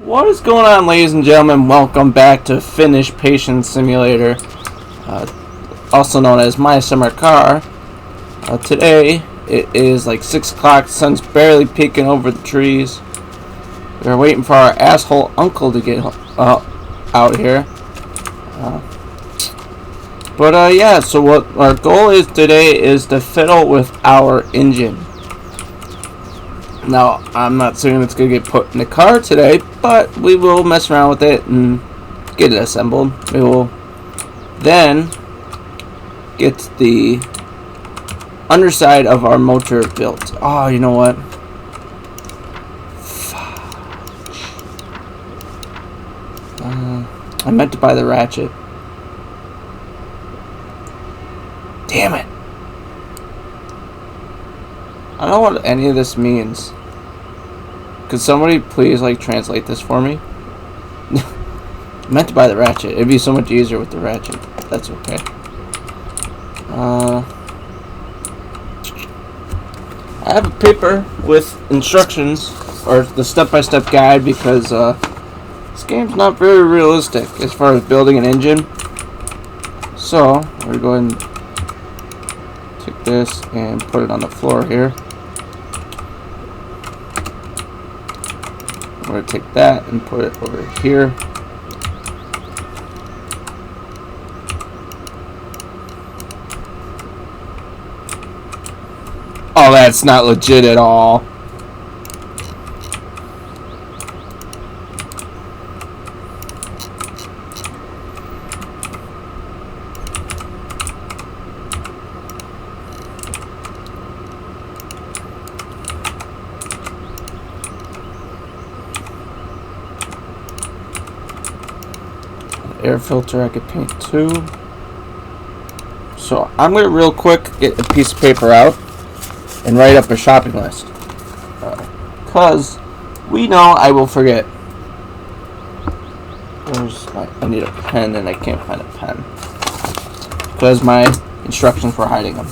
What is going on, ladies and gentlemen? Welcome back to Finnish Patience Simulator, also known as My Summer Car. Today, it is like 6 o'clock, the sun's barely peeking over the trees. We're waiting for our asshole uncle to get out here. Yeah, so what our goal is today is to fiddle with our engine. Now, I'm not saying it's going to get put in the car today, but we will mess around with it and get it assembled. We will then get the underside of our motor built. Oh, you know what? I meant to buy the ratchet. Damn it. I don't know what any of this means. Could somebody please translate this for me? I meant to buy the ratchet. It'd be so much easier with the ratchet. That's okay. I have a paper with instructions, or the step-by-step guide, because this game's not very realistic as far as building an engine. So, we're going to take this and put it on the floor here. I'm going to take that and put it over here. Oh, that's not legit at all. Air filter I could paint too. So I'm going to real quick get a piece of paper out and write up a shopping list. Because we know I will forget. I need a pen and I can't find a pen. Because my instructions were hiding them.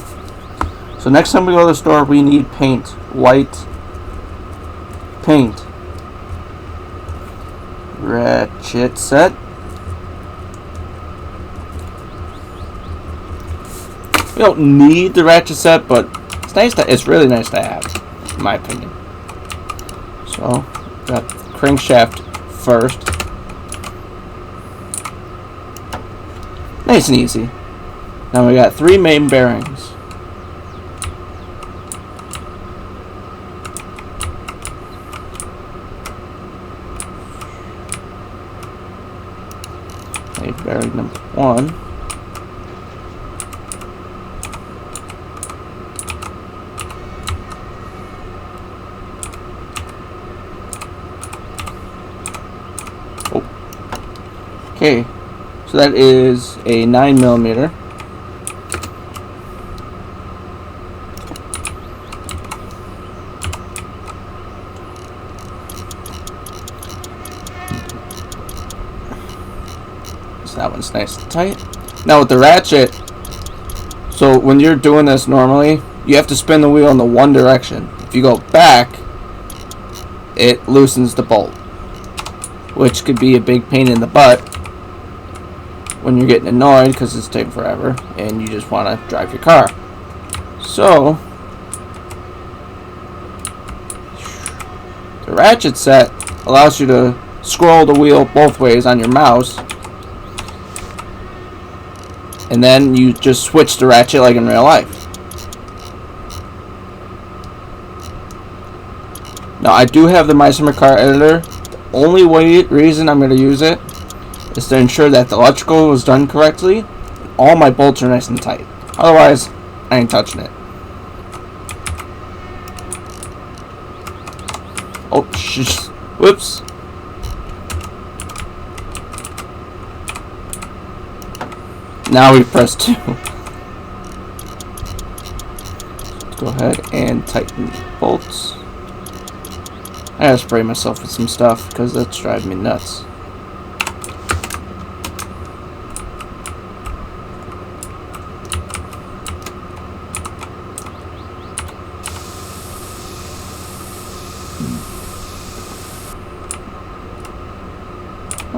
So next time we go to the store, we need paint. White paint. Ratchet set. We don't need the ratchet set, but it's really nice to have, in my opinion. So, got crankshaft first. Nice and easy. Now we got 3 main bearings. Main bearing number 1. Okay, so that is a 9mm. So that one's nice and tight. Now with the ratchet, so when you're doing this normally, you have to spin the wheel in the one direction. If you go back, it loosens the bolt, which could be a big pain in the butt when you're getting annoyed because it's taking forever and you just want to drive your car. So the ratchet set allows you to scroll the wheel both ways on your mouse, and then you just switch the ratchet like in real life. Now I do have the My Summer Car editor. The only reason I'm going to use it is to ensure that the electrical was done correctly. All my bolts are nice and tight. Otherwise, I ain't touching it. Oh, whoops. Now we press 2. Let's go ahead and tighten the bolts. I gotta spray myself with some stuff because that's driving me nuts.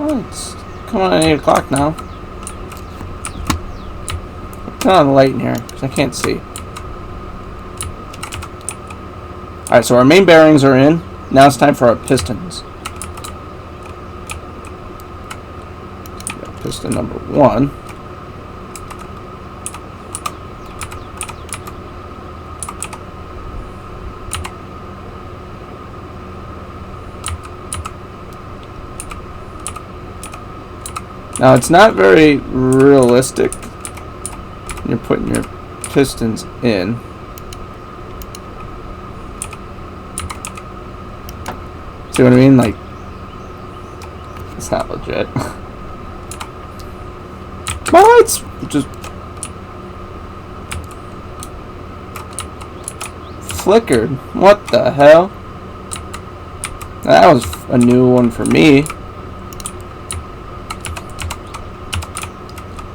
Oh, it's coming on 8 o'clock now. Turn on the light in here, because I can't see. Alright, so our main bearings are in. Now it's time for our pistons. Piston number 1. Now it's not very realistic when you're putting your pistons in. See what I mean? Like, it's not legit. My lights just flickered. What the hell? That was a new one for me.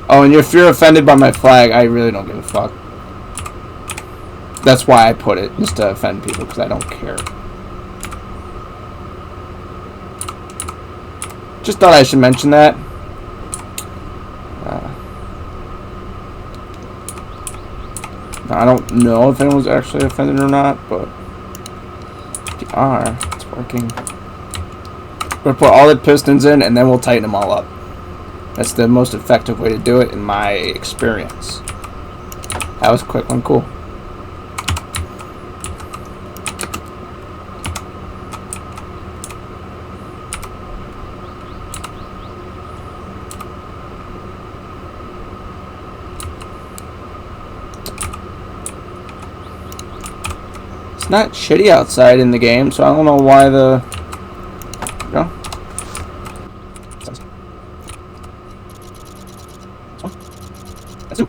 Oh, and if you're offended by my flag, I really don't give a fuck. That's why I put it, just to offend people, because I don't care. Just thought I should mention that. I don't know if anyone's actually offended or not, but if you are, it's working. We'll put all the pistons in, and then we'll tighten them all up. That's the most effective way to do it in my experience. That was a quick one, cool. It's not shitty outside in the game, so I don't know why the... You know? That's 2.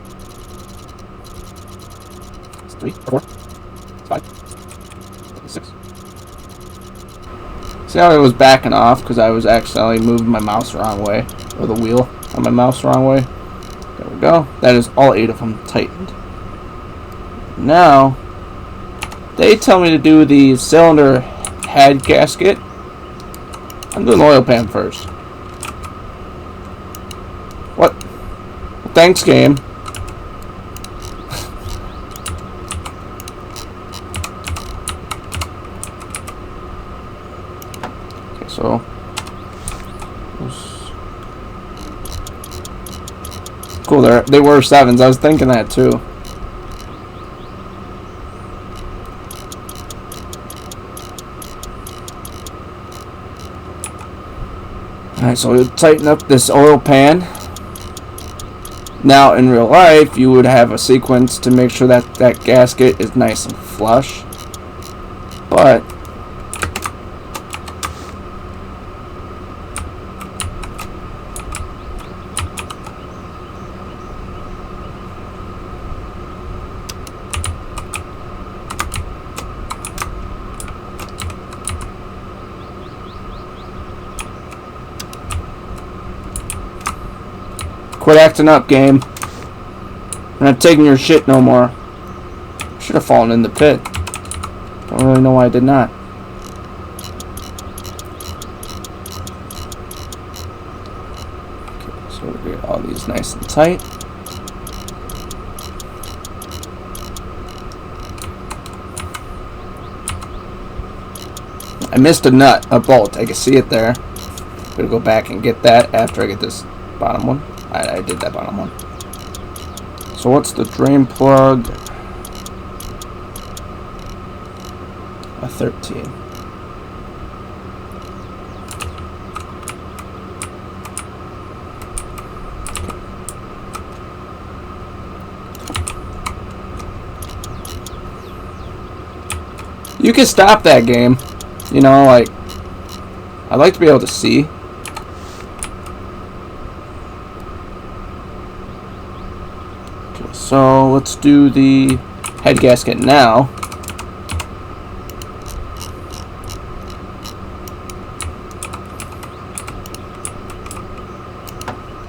It's 3, 4, 5, 6. See how it was backing off because I was accidentally moving my mouse the wrong way, or the wheel on my mouse the wrong way. There we go. That is all 8 of them tightened. Now, they tell me to do the cylinder head gasket. I'm doing the oil pan first. What? Well, thanks, game. Okay, so cool. They were 7s. I was thinking that too. Alright, so we'll tighten up this oil pan. Now, in real life, you would have a sequence to make sure that that gasket is nice and flush. But quit acting up, game. I'm not taking your shit no more. Should have fallen in the pit. Don't really know why I did not. Okay, so we'll get all these nice and tight. I missed a nut, a bolt. I can see it there. I'm gonna go back and get that after I get this bottom one. I did that bottom one. So what's the drain plug? A 13. You can stop that game. You know, like, I'd like to be able to see. So let's do the head gasket now.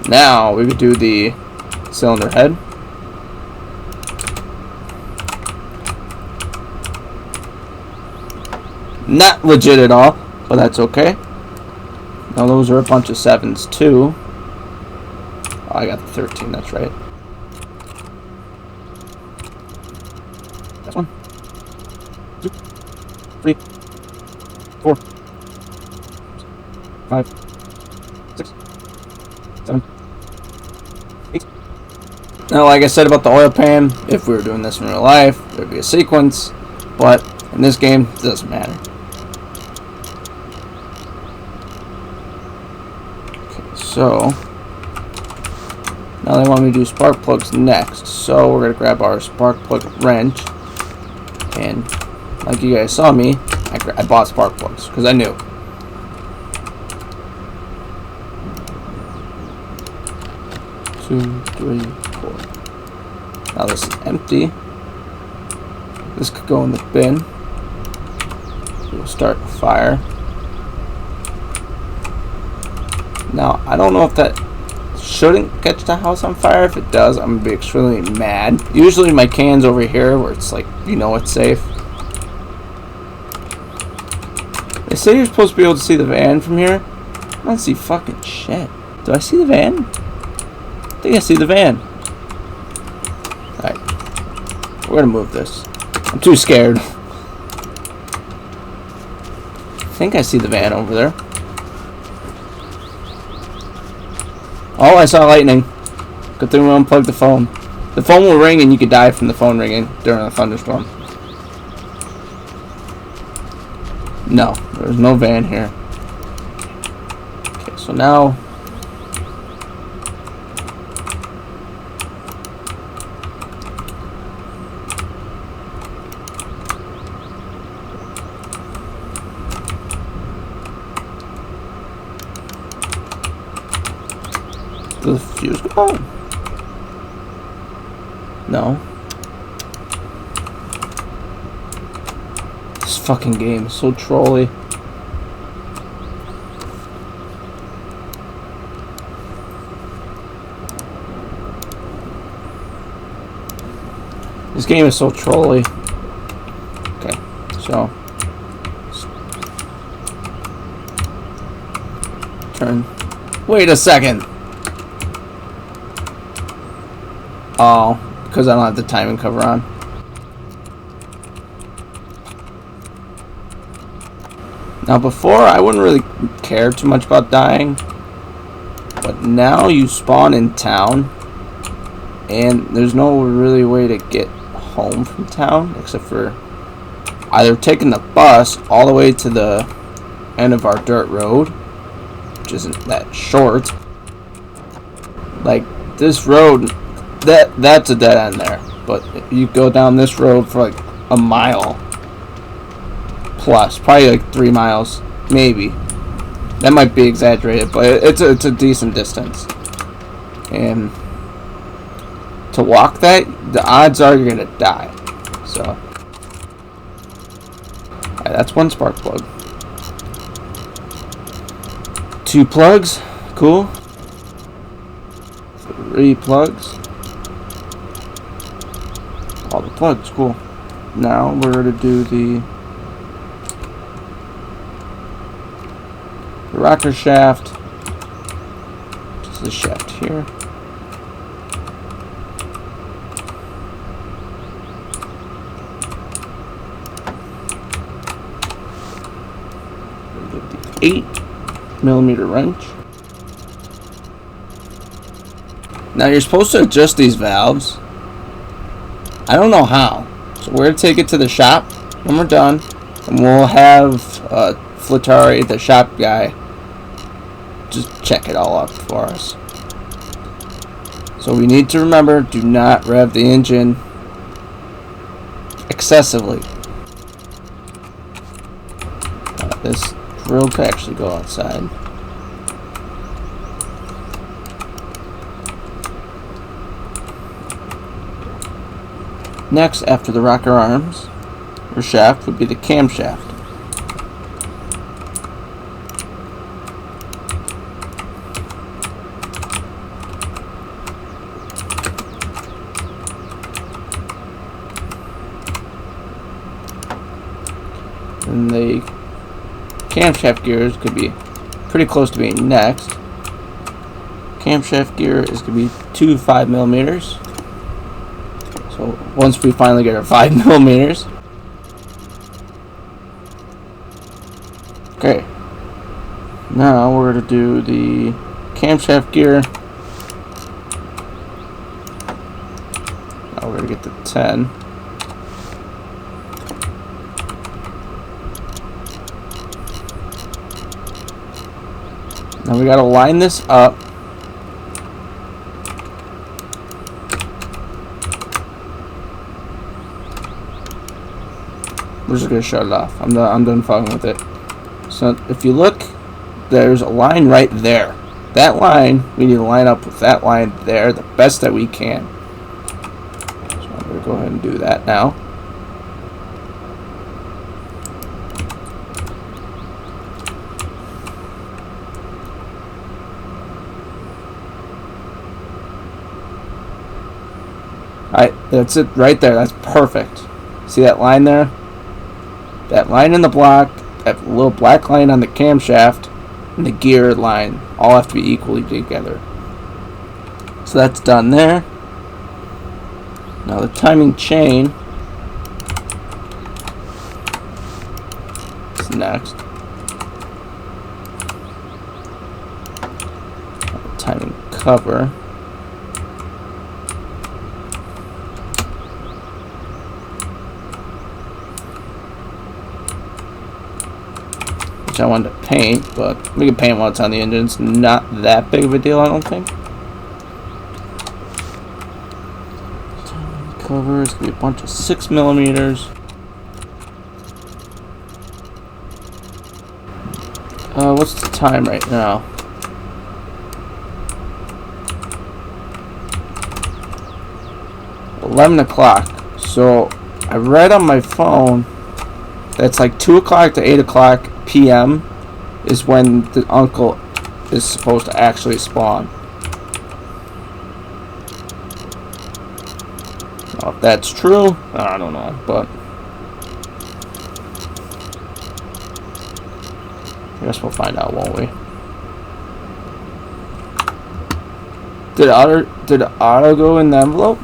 Now we would do the cylinder head. Not legit at all, but that's okay. Now those are a bunch of 7s too. Oh, I got the 13, that's right. That's 1, 2, 3, 4, 5, 6, 7, 8. Now, like I said about the oil pan, if we were doing this in real life, there'd be a sequence, but in this game, it doesn't matter. Okay, so now they want me to do spark plugs next, so we're going to grab our spark plug wrench, and like you guys saw me, I bought spark plugs, because I knew. Two, three, four. Now this is empty. This could go in the bin. We'll start a fire. Now, I don't know if that shouldn't catch the house on fire. If it does, I'm going to be extremely mad. Usually my can's over here where it's like, you know it's safe. They say you're supposed to be able to see the van from here. I don't see fucking shit. Do I see the van? I think I see the van. Alright. We're going to move this. I'm too scared. I think I see the van over there. Oh, I saw lightning. Good thing we unplugged the phone. The phone will ring and you could die from the phone ringing during a thunderstorm. No, there's no van here. Okay, so now the fuse go on? No. This fucking game is so trolly. This game is so trolly. Okay, so turn. Wait a second. Oh, because I don't have the timing cover on. Now before, I wouldn't really care too much about dying. But now you spawn in town. And there's no really way to get home from town. Except for either taking the bus all the way to the end of our dirt road. Which isn't that short. Like, this road... That's a dead end there, but you go down this road for like a mile plus, probably like 3 miles, maybe. That might be exaggerated, but it's a decent distance. And to walk that, the odds are you're gonna die. So, alright, that's one spark plug. 2 plugs, cool. 3 plugs. All the plugs, cool. Now we're going to do the rocker shaft. Just the shaft here. We'll get the 8mm wrench. Now you're supposed to adjust these valves. I don't know how. So we're going to take it to the shop when we're done. And we'll have Flatari, the shop guy, just check it all up for us. So we need to remember, do not rev the engine excessively. This drill could actually go outside. Next, after the rocker arms, or shaft, would be the camshaft. And the camshaft gears could be pretty close to being next. Camshaft gear is going to be 2 5mm. So once we finally get our 5mm. Okay. Now we're going to do the camshaft gear. Now we're going to get the 10. Now we got to line this up. We're just going to shut it off. I'm done fucking with it. So if you look, there's a line right there. That line, we need to line up with that line there the best that we can. So I'm going to go ahead and do that now. Alright, that's it right there. That's perfect. See that line there? That line in the block, that little black line on the camshaft, and the gear line all have to be equally together. So that's done there. Now the timing chain is next. Now the timing cover. I wanted to paint, but we can paint while it's on the engine. It's not that big of a deal, I don't think. Cover is going to be a bunch of 6mm. What's the time right now? $11. So I read on my phone that's like 2 o'clock to 8 o'clock p.m. is when the uncle is supposed to actually spawn. Now, if that's true, I don't know, but I guess we'll find out, won't we? Did auto go in the envelope?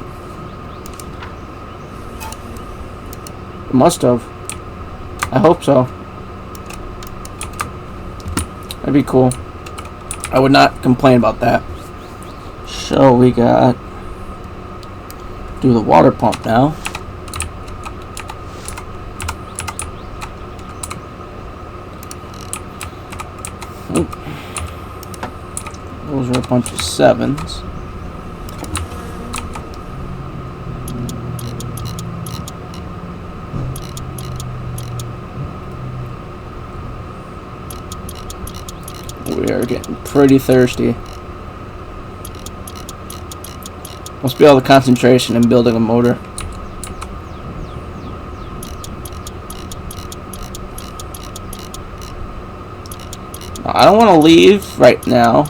It must have. I hope so. That'd be cool. I would not complain about that. So we got do the water pump now. Oop. Those are a bunch of 7s. We are getting pretty thirsty. Must be all the concentration in building a motor. I don't want to leave right now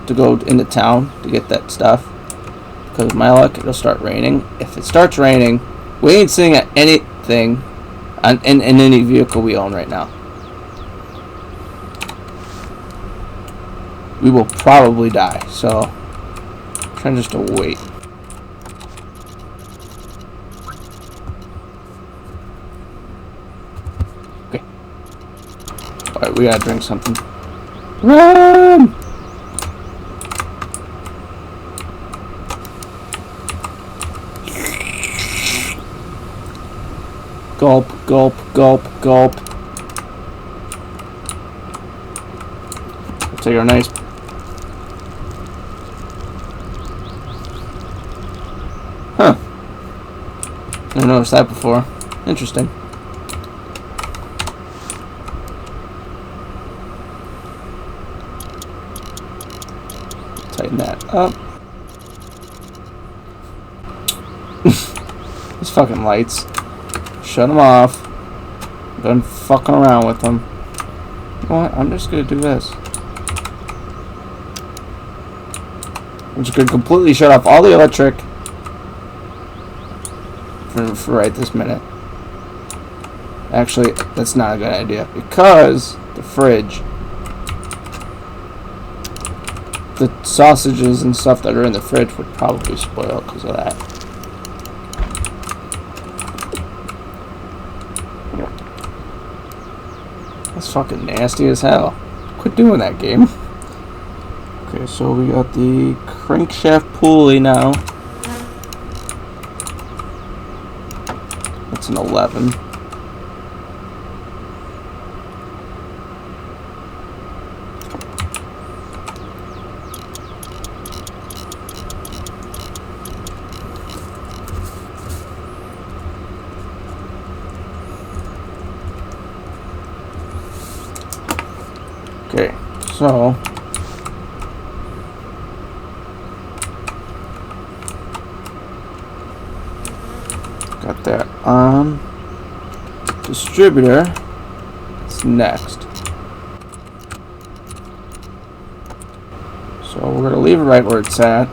to go into town to get that stuff, because with my luck it'll start raining. If it starts raining, we ain't sitting at anything in any vehicle we own right now. We will probably die, so I'm trying just to wait. Okay. Alright, we gotta drink something. Run! Gulp, gulp, gulp, gulp. Take our nice. Huh. Never noticed that before. Interesting. Tighten that up. These fucking lights. Shut them off. Done fucking around with them. You know what? I'm just gonna do this. I'm just gonna completely shut off all the electric for right this minute. Actually, that's not a good idea, because the fridge the sausages and stuff that are in the fridge would probably spoil because of that. That's fucking nasty as hell. Quit doing that, game. Okay, so we got the crankshaft pulley now. That's an 11. Okay, so got that on. Distributor is next. So we're going to leave it right where it's at.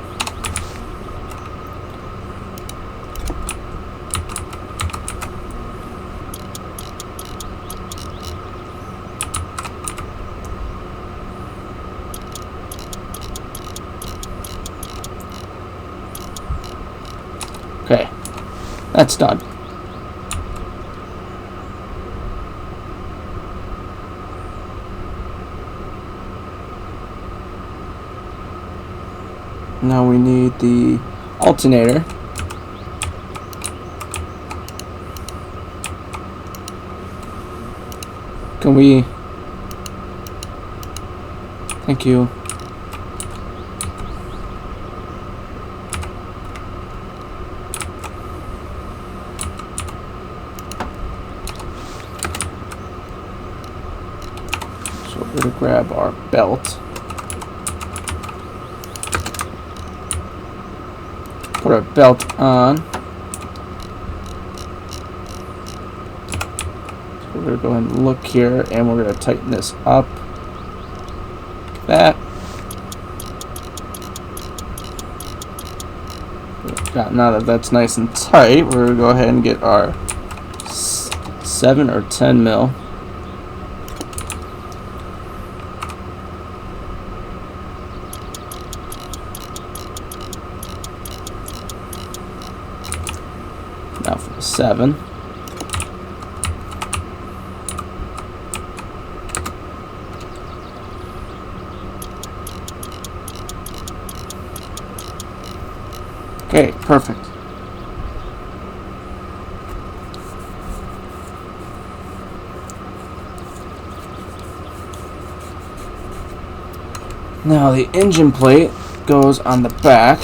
Okay, that's done. Now we need the alternator. Can we... Thank you. So we're going to grab our belt. Put our belt on. So we're going to go ahead and look here, and we're going to tighten this up. Like that. Now that that's nice and tight, we're going to go ahead and get our 7 or 10 mil. Now for the 7. Okay, perfect. Now the engine plate goes on the back.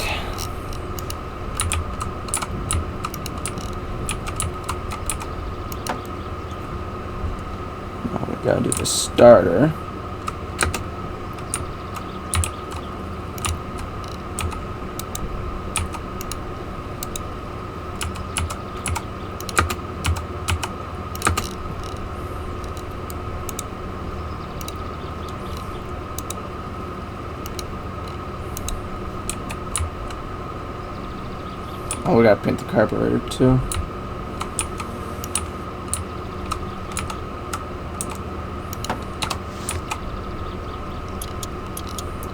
Now we gotta do the starter. Oh, we gotta paint the carburetor too.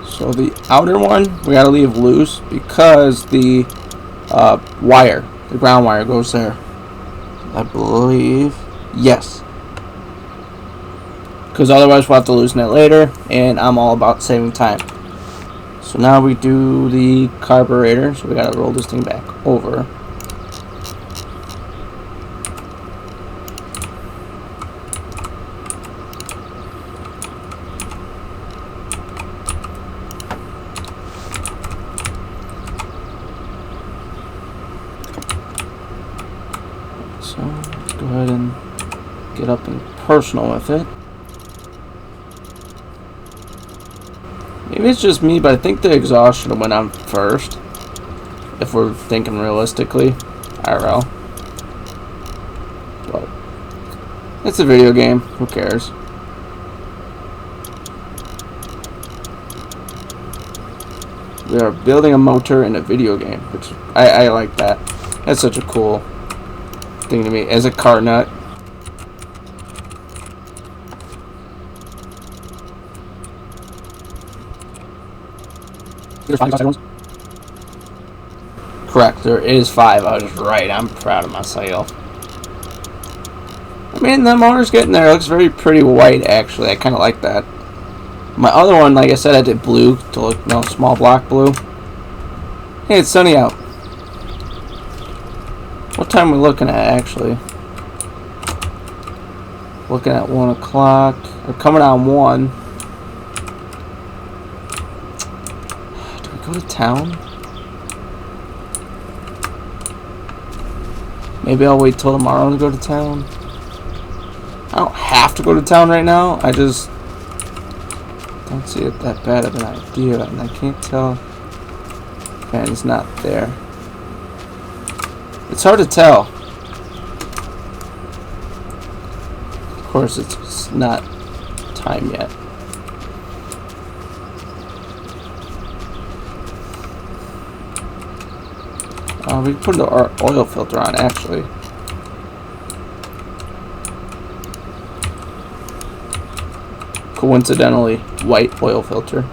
So the outer one we gotta leave loose because the wire, the ground wire, goes there. I believe, yes. Because otherwise we'll have to loosen it later, and I'm all about saving time. So now we do the carburetor, so we gotta roll this thing back over. So let's go ahead and get up and personal with it. Maybe it's just me, but I think the exhaust should have went on first. If we're thinking realistically. IRL. But it's a video game. Who cares? We are building a motor in a video game, which I like that. That's such a cool thing to me. As a car nut. Correct, there is 5. I was right. I'm proud of myself. I mean, the motor's getting there. It looks very pretty white, actually. I kind of like that. My other one, like I said, I did blue to look, small block blue. Hey, it's sunny out. What time are we looking at, actually? Looking at 1 o'clock. We're coming on 1. Do we go to town? Maybe I'll wait till tomorrow to go to town. I don't have to go to town right now. I just don't see it that bad of an idea. And I can't tell. Man, it's not there. It's hard to tell. Of course, it's not time yet. We can put our oil filter on, actually. Coincidentally, white oil filter.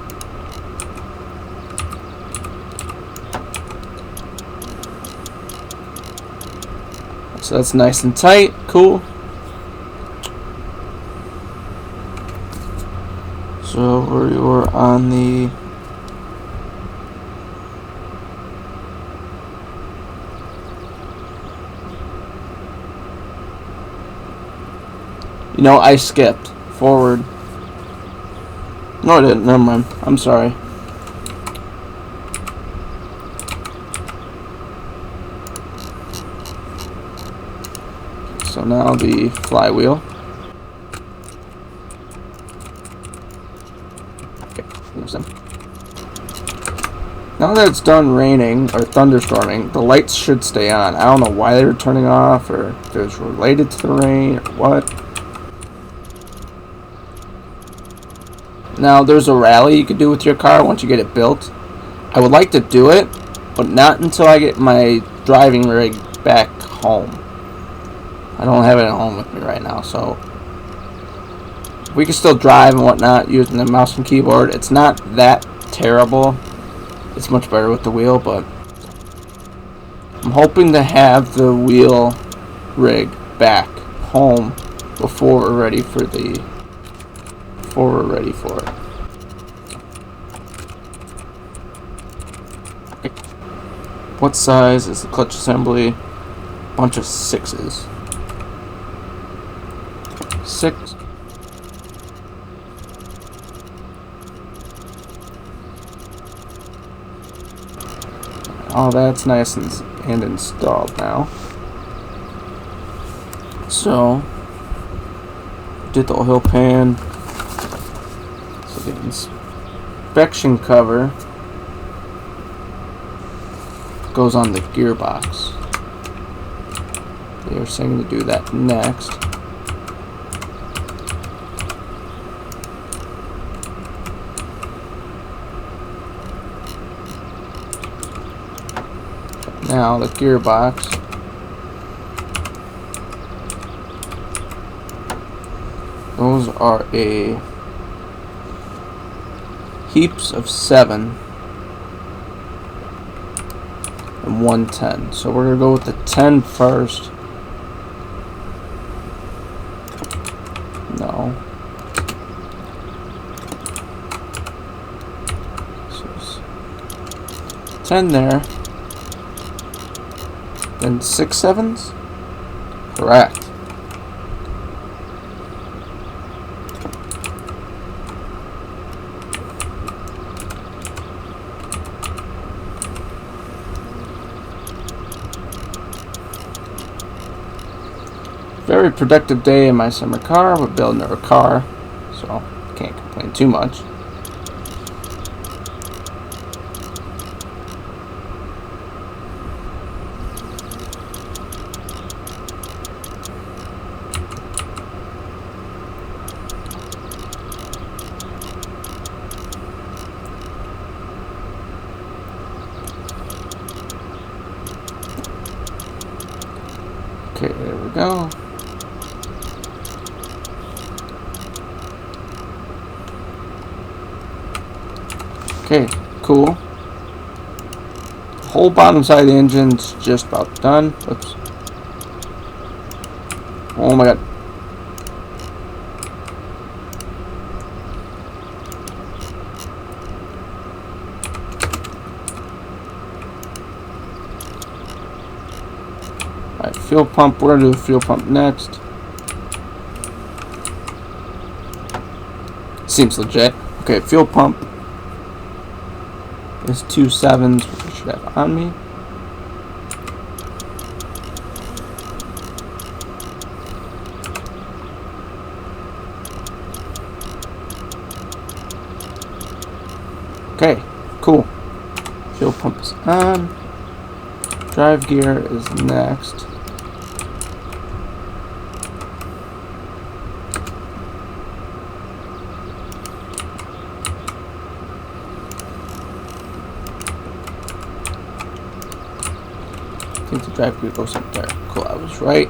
So that's nice and tight. Cool. So we were on the... I skipped forward. No, I didn't. Never mind. I'm sorry. So now the flywheel. Okay, now that it's done raining or thunderstorming, the lights should stay on. I don't know why they were turning off, or if it was related to the rain or what. Now, there's a rally you could do with your car once you get it built. I would like to do it, but not until I get my driving rig back home. I don't have it at home with me right now, so we can still drive and whatnot using the mouse and keyboard. It's not that terrible. It's much better with the wheel, but I'm hoping to have the wheel rig back home before we're ready for it. What size is the clutch assembly? Bunch of 6s. 6. Oh, that's nice and installed now. So, did the oil pan. So the inspection cover goes on the gearbox. They are saying to do that next. Now the gearbox those are a heaps of 7 and 110. So we're gonna go with the 10 first. No. 10 there. Then 6 7s? Correct. Very productive day in my summer car. We're building our car, so can't complain too much. Okay, there we go. Okay, cool. whole bottom side of the engine's just about done. Oops. Oh my god. Alright, fuel pump. We're gonna do the fuel pump next. Seems legit. Okay, fuel pump is 2 7s, which I should have on me. Okay, cool. Fuel pump is on. Drive gear is next. I think the drive gear goes up there. Cool, I was right.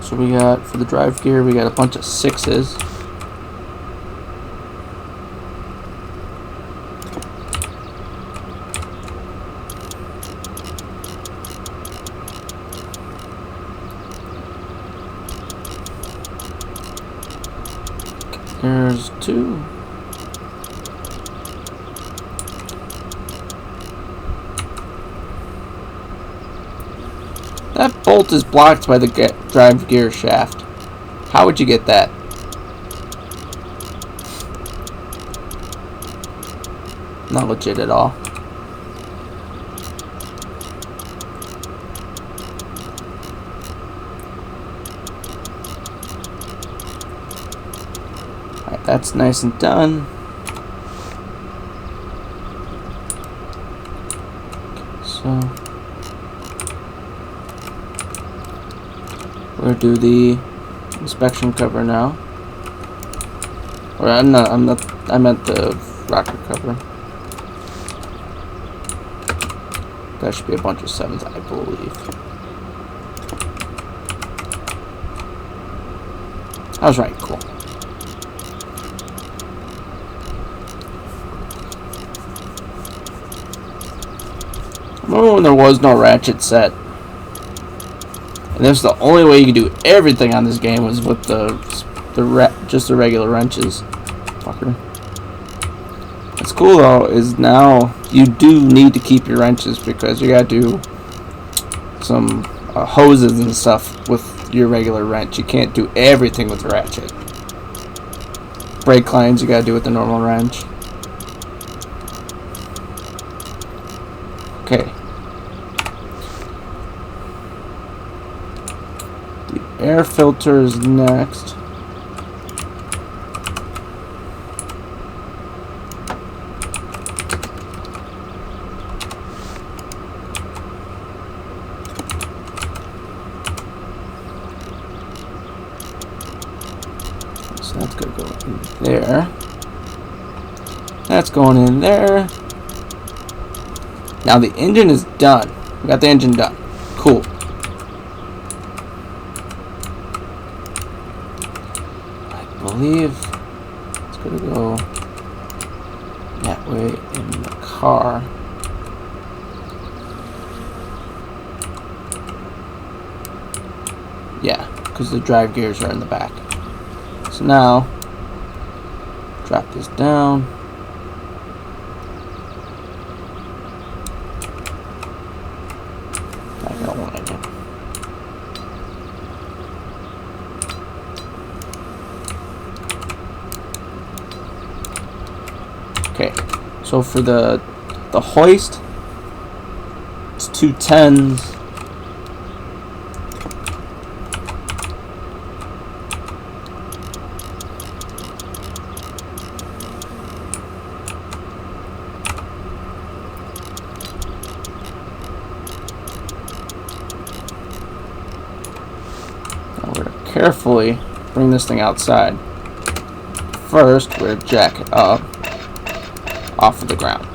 So we got, for the drive gear, we got a bunch of 6s. There's 2. That bolt is blocked by the drive gear shaft. How would you get that? Not legit at all. Alright, that's nice and done. So we'll do the inspection cover now. Or I meant the rocker cover. That should be a bunch of 7s, I believe. I was right, cool. Remember when there was no ratchet set? And that's the only way you could do everything on this game was with just the regular wrenches. Fucker. What's cool though is now you do need to keep your wrenches because you gotta do some hoses and stuff with your regular wrench. You can't do everything with the ratchet. Brake lines you gotta do with the normal wrench. Okay. The air filter is next. So that's gonna go in there. That's going in there. Now the engine is done. We got the engine done. Cool. I believe it's gonna go that way in the car. Yeah, because the drive gears are in the back. So now, drop this down. I don't want it. Okay, so for the hoist, it's 2 10s. Carefully bring this thing outside. First, we're gonna jack it up off of the ground.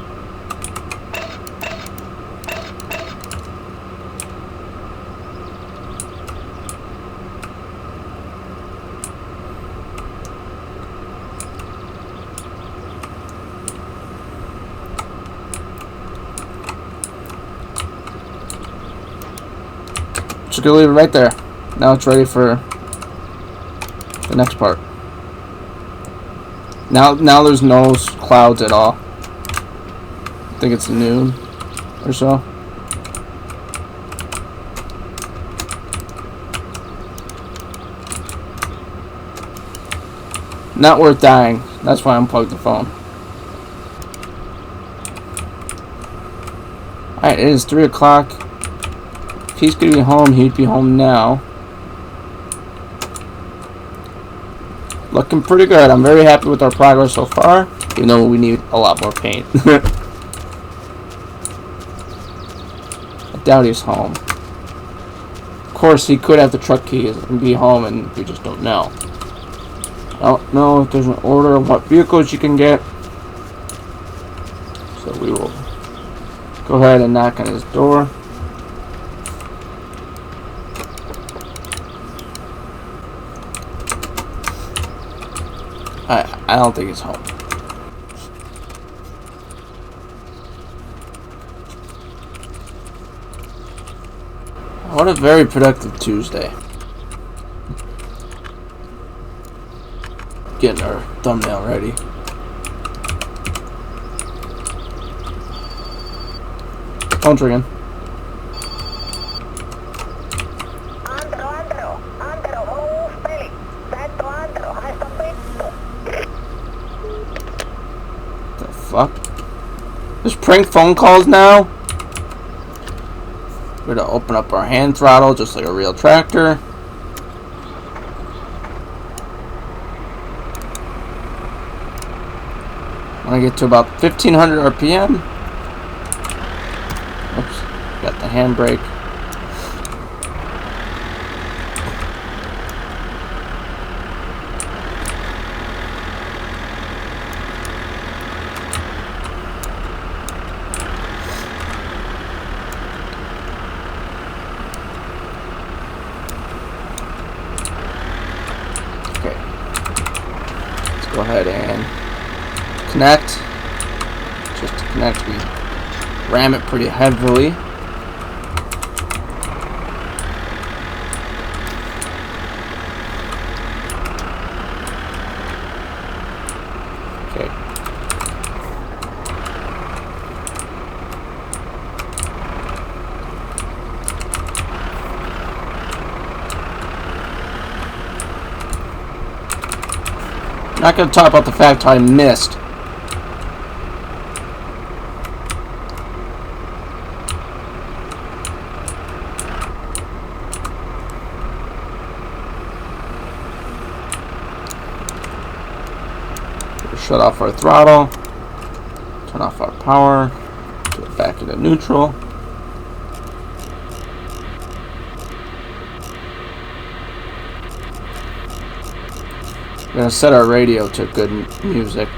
Just gonna leave it right there. Now it's ready for the next part. Now there's no clouds at all. I think it's noon or so. Not worth dying. That's why I unplugged the phone. Alright, it is 3 o'clock. If he's gonna be home, he'd be home now. Looking pretty good. I'm very happy with our progress so far, even though we need a lot more paint. I doubt he's home. Of course, he could have the truck keys and be home, and we just don't know. I don't know if there's an order of what vehicles you can get. So we will go ahead and knock on his door. I don't think he's home. What a very productive Tuesday. Getting our thumbnail ready. Phone's ringing. The fuck? There's prank phone calls now? We're gonna open up our hand throttle just like a real tractor. When I get to about 1500 RPM. Oops, got the handbrake. Okay. Let's go ahead and connect. Just to connect, we ram it pretty heavily. Okay. Not going to talk about the fact I missed. Shut off our throttle, turn off our power, put it back into neutral. We're going to set our radio to good music.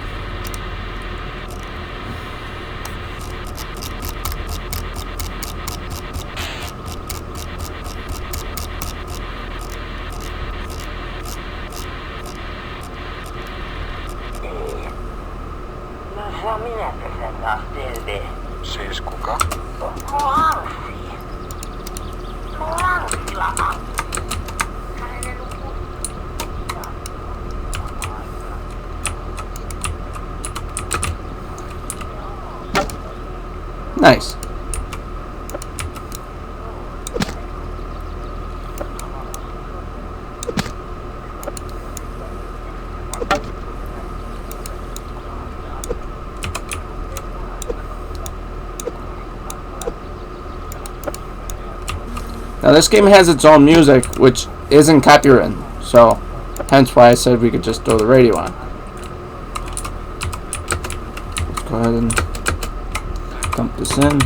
Siis kuka? Nice. Now this game has its own music, which isn't copyrighted, so hence why I said we could just throw the radio on. Let's go ahead and dump this in.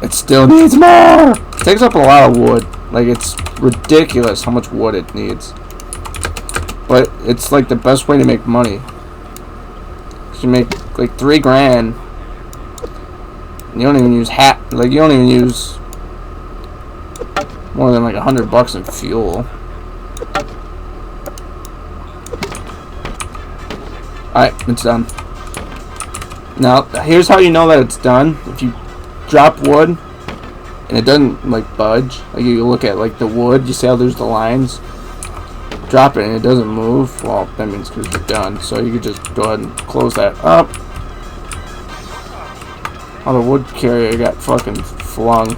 It still needs more! It takes up a lot of wood. Like, it's ridiculous how much wood it needs. But it's like the best way to make money. You make like $3 grand. You don't even use you don't even use more than like $100 in fuel. Alright, it's done. Now, here's how you know that it's done. If you drop wood and it doesn't like budge. Like you look at like the wood, you see how there's the lines. Drop it and it doesn't move. Well, that means because you're done. So you could just go ahead and close that up. Oh, the wood carrier got fucking flung.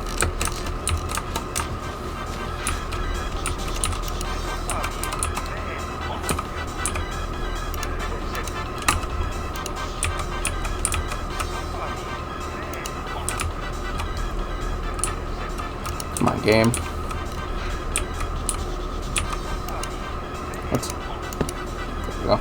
Come on, game. What? There we go.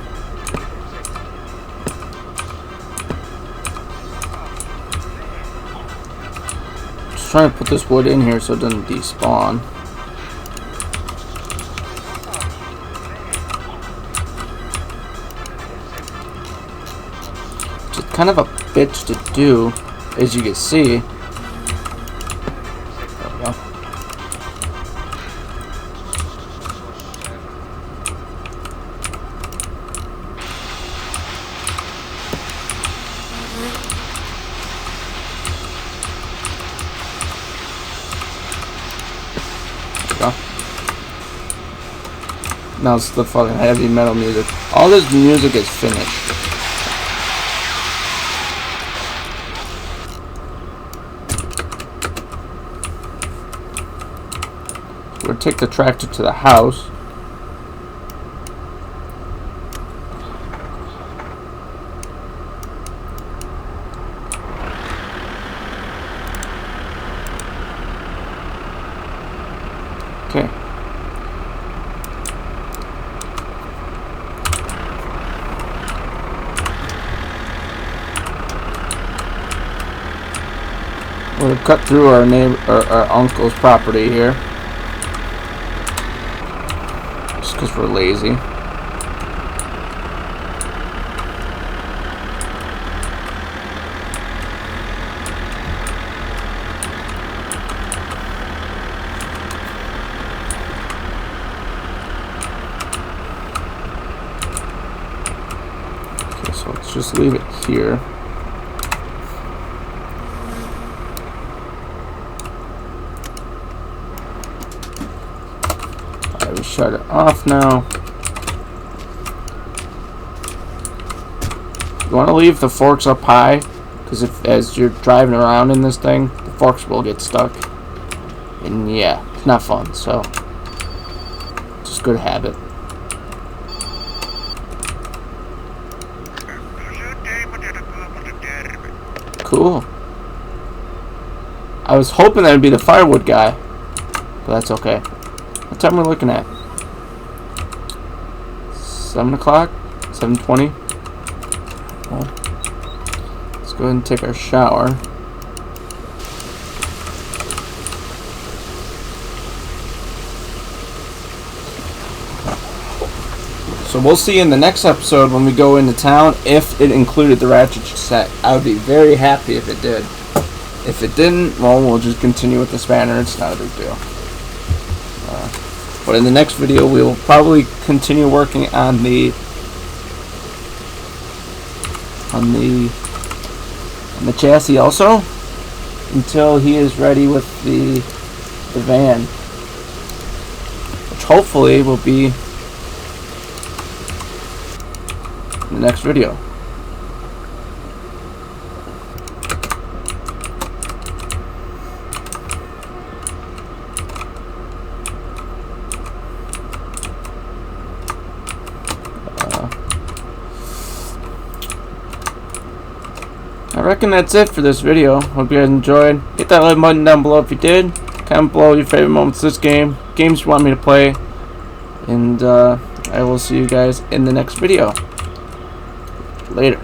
Just trying to put this wood in here so it doesn't despawn. Which is kind of a bitch to do, as you can see. Now it's the fucking heavy metal music. All this music is finished. We'll take the tractor to the house. Okay. We're gonna cut through our neighbor, our uncle's property here, just because we're lazy. Okay, so let's just leave it here. We shut it off now. You want to leave the forks up high, because if as you're driving around in this thing, the forks will get stuck, and yeah, it's not fun. So just good habit. Cool. I was hoping that would be the firewood guy, but that's okay. What time are we looking at? 7 o'clock? 7:20? Well, let's go ahead and take our shower. So we'll see in the next episode when we go into town if it included the ratchet set. I would be very happy if it did. If it didn't, well, we'll just continue with the spanner. It's not a big deal. But in the next video, we will probably continue working on the chassis also, until he is ready with the van, which hopefully will be in the next video. I reckon that's it for this video. Hope you guys enjoyed. Hit that like button down below if you did. Comment below your favorite moments of this game, games you want me to play, and I will see you guys in the next video. Later.